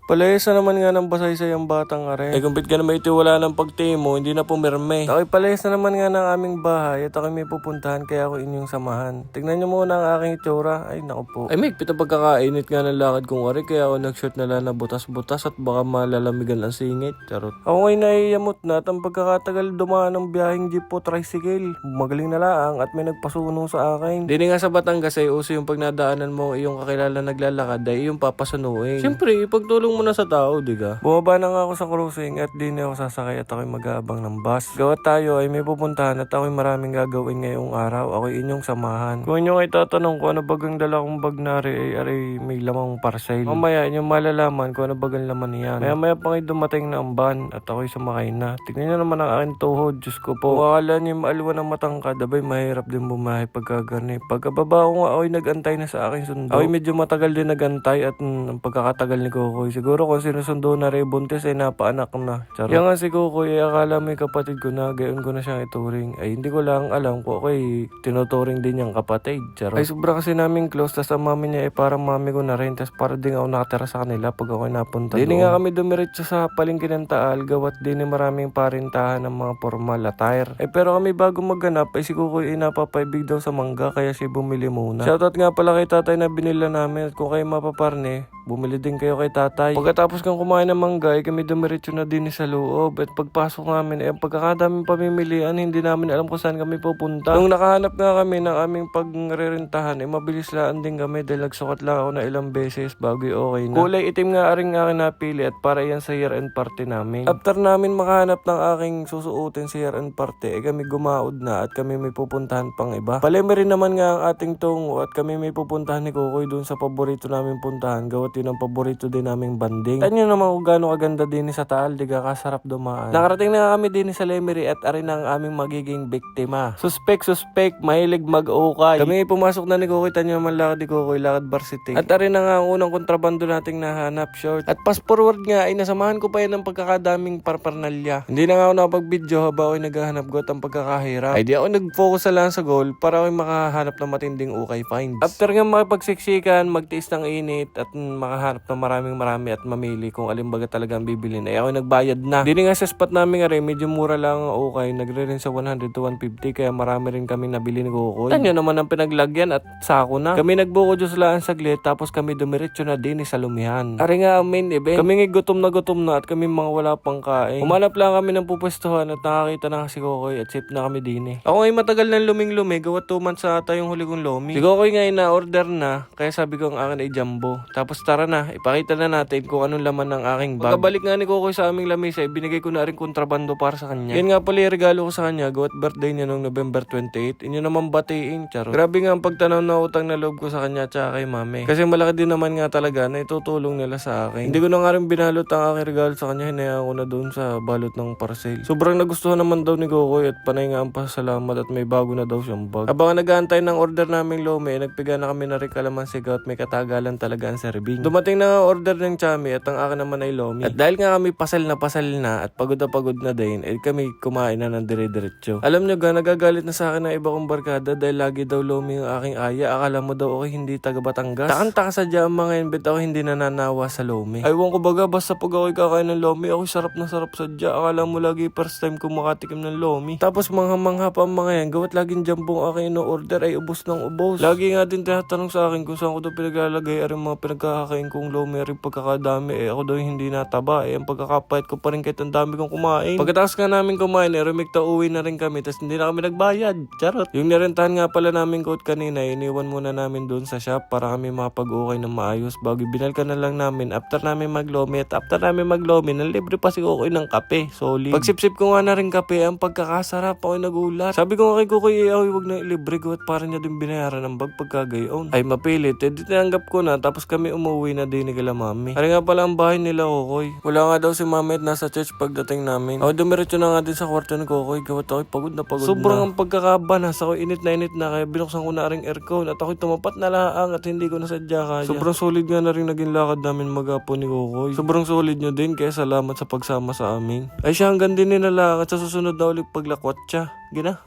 Palayas na naman nga ng basaysay ang batang are. Eh kumpit ka na may itiwala ng pagtimo, hindi na pumirme. Ako'y palayas na naman nga ng aming bahay at ako'y may pupuntahan kaya ako inyong samahan. Tignan nyo muna ang aking itsura. Ay naku po. Ay Mick, pita pagkakainit nga ng lakad kong are kaya ako nag-shoot na lang na butas-butas at baka malalamigan ang singit. Charot. Ako ngayon naiyamot na at ang pagkakatagal dumaan ng biyaheng jeep po tricycle. Magaling na laang at may nagpasuno sa akin. Dini nga sa Batangas ay uso yung pag nadaanan mo iyong kakilala naglalakad ay iyong papasunuin. Siyempre, ipagtulong mo na sa tao, diga? Bumaba na nga ako sa cruising at di na ako sasakay at ako'y mag-aabang ng bus. Gawat tayo ay may pupuntahan at ako'y maraming gagawin ngayong araw. Ako'y inyong samahan. Kung inyo ay tatanong ko ano bagang dala kong bag nari ay may lamang parcel. Mamaya inyong malalaman kung ano bagang laman niyan. Maya pa kayo dumating na ang van at ako'y sumakay na. Tignan nyo naman ang aking tuhod. Diyos ko po. Kung akala niyo maalwa ng matangkad, abay mahirap din bumahay pagkagani. Pagkababa ko nga ako'y nagantay na sa aking sundo. Ako'y medyo matagal din nagantay at ang pagkakatagal ni Kukoy. Siguro kung sinusundo na rin buntis ay napaanak na. Charot. Kaya nga si Kukoy ay akala may kapatid ko na gayon ko na siyang ituring. Ay hindi ko lang alam ko ako'y tinuturing din niyang kapatid. Charot. Ay sobra kasi namin close. Tas ang mami niya ay parang mami ko na rin. Tas para din ako nakatira sa kanila pag ako'y napunta doon. Dini nga kami dumiretso sa palengke ng Taal. Gawat din maraming parintahan ng mga formal attire. Eh pero kami bago magganap ay si Kukoy ay napapaibig daw sa mangga kaya siya bumili muna. Shoutout nga pala kay tatay na binila namin at kung kayo mapaparne, bumili din kayo kay tatay. Pagkatapos kang kumain ng mangga, kami dumiretso na din sa loob. At pagpasok namin, ang pagkakadaming pamimilian, hindi namin alam kung saan kami pupunta. Nung nakahanap nga kami ng aming pagrerentahan, mabilis laan din kami dahil nagsukat lang ako na ilang beses bago okay na. Kulay itim nga aring aking napili at para yan sa year-end party namin. After namin makahanap ng aking susuotin sa year-end party, kami gumaod na at kami may pupuntahan pang iba. Paleme rin naman nga ang ating tungo at kami may pupuntahan ni Kukoy dun sa paborito namin puntahan. Gawat yun ang paborito din naming banding. Tanyo naman kung gaano kaganda din sa Taal, diga kasarap dumaan. Nakarating na kami din sa Lemery at arin ang aming magiging biktima. Suspect, mahilig mag-ukay. Kami pumasok na ni Kukoy, tanyo naman lakad ni Kukoy, lakad varsity. At arin na nga ang unang kontrabando nating nahanap, short. At fast forward nga ay nasamahan ko pa yan ng pagkakadaming parparnalya. Hindi na nga ako nakapag-video haba ako'y naghahanap got ang pagkakahirap. Ay di ako nag-focus sa lang sa goal para ako'y makahanap ng matinding ukay finds. After nga makipagsiksikan, magtiis ng init at makahanap ng marami at mamili kung alin baga talagang bibilin ay ako nagbayad na. Dini nga sa spot namin nga medyo mura lang ang ukay, nagre rin sa 100 to 150 kaya marami rin kami nabili ni Kukoy. Tanyo naman ang pinaglagyan at sako na. Kami nagbuko Diyos lang saglit tapos kami dumiretso na din sa Lumihan. Ari nga ang main event. Kami nga gutom na at kami mga wala pang kain. Umanap lang kami ng pupwestuhan at nakakita na si Kukoy at safe na kami din. Ako ngayon matagal ng luming-lumi, gawa 2 months sa ata yung huli kong lumi. Si Kukoy ngayon na order na kaya sabi ko ang akin ay jumbo. Tapos tara na, ipakita na natin kung anong laman ng aking bag. Pagkabalik nga ni Kukoy sa aming lamesa, ibinigay ko na rin kontrabando para sa kanya. Yan nga pala yung regalo ko sa kanya, gawat birthday niya noong November 28. Inyo naman batiin, charot. Grabe nga ang pagtanaw na utang na loob ko sa kanya at kay mami. Kasi malaki din naman nga talaga na itutulong nila sa akin. Hindi ko na nga rin binalot ang aking regalo sa kanya, hinayaan ko na doon sa balot ng parcel. Sobrang nagustuhan naman daw ni Kukoy at panay nga ang pasalamat at may bago na daw siyang bag. Habang nag-aantay ng order naming lome, nagpiga na kami na rin kalamansi at may katagalan talaga ang serving. Dumating na nga order ng chami at ang akin naman ay lomi. At dahil nga kami pasal na at pagod na din, kami kumain na ng dire-diretso. Alam nyo ga, nagagalit na sa akin ng iba kong barkada dahil lagi daw lomi ang aking aya. Akala mo daw ako hindi taga Batangas. Takang-taka sadya ang mga yan, bet ako hindi nananawa sa lomi. Aywan ko baga, basta pag ako'y kakain ng lomi, ako'y sarap na sarap sadya. Akala mo lagi first time ko makatikim ng lomi. Tapos mangha-mangha pa ang mga yan, gawat laging jambong aking ino-order ay ubos ng ubos. Lagi nga din tinatanong sa akin kung saan ko daw pinaglalagay ang mga pinagkakain kong lomi rin pagkakadami. Ako daw hindi nataba. Ang pagkakapait ko pa rin kahit ang dami kong kumain. Pagkatapos nga namin kumain, rumikta uwi na rin kami. Tapos hindi na kami nagbayad. Charot. Yung nirentahan nga pala namin coat kanina, iniwan muna namin doon sa shop para kami makapag-ukay ng maayos. Bago binalkan na lang namin after namin maglomi. At after namin maglomi, nalibre pa si Kukoy ng kape. Solid. Pagsipsip ko nga na rin kape, ang pagkakasarap ako'y nagulat. Sabi ko nga kay Kukoy, huwag na ilibre ko at para niya din binayaran ng bag pagkagayon. Ay mapilit. Di tinanggap ko na tapos kami umuwi na din ni kala mami. Ari nga pala ang bahay nila Kukoy. Wala nga daw si mami at nasa church pagdating namin. Ako dumiretso na nga din sa kwarto ni Kukoy. Gawat ako'y pagod na. Sobrang ang pagkakabanas. Ako'y init na kaya binuksan ko na ring aircon at ako'y tumapat na laang at hindi ko nasadya kaya. Sobrang solid nga na rin naging lakad namin magapo ni Kukoy. Sobrang solid nyo din kaya salamat sa pagsama sa amin. Ay siya hanggang din nilalakad sa susunod na ulit paglakwat siya. Gina?